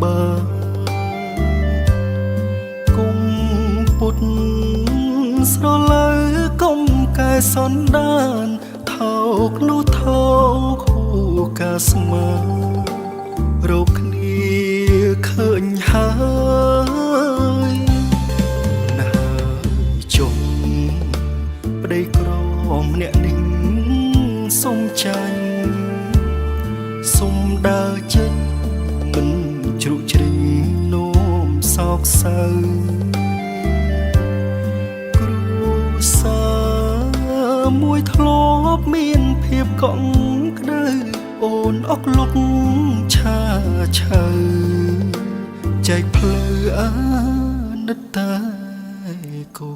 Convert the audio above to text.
បើគុំពុតស្រលើកុំកែសន្តានថោកនោះថោកហួកាស្មើរកគ្នាឃើញហើយណាជុំប្តីក្រម្នាក់នេះសុំចាញ់សុំដើរចេញមិនជ្រុកជ្រីនោមសោកសៅគ្រួសារមួយធ្លាប់មានភាពកក់ក្ដៅអូនអុកលុកឆាឆៅចែកផ្លូវអាណិតតែគូ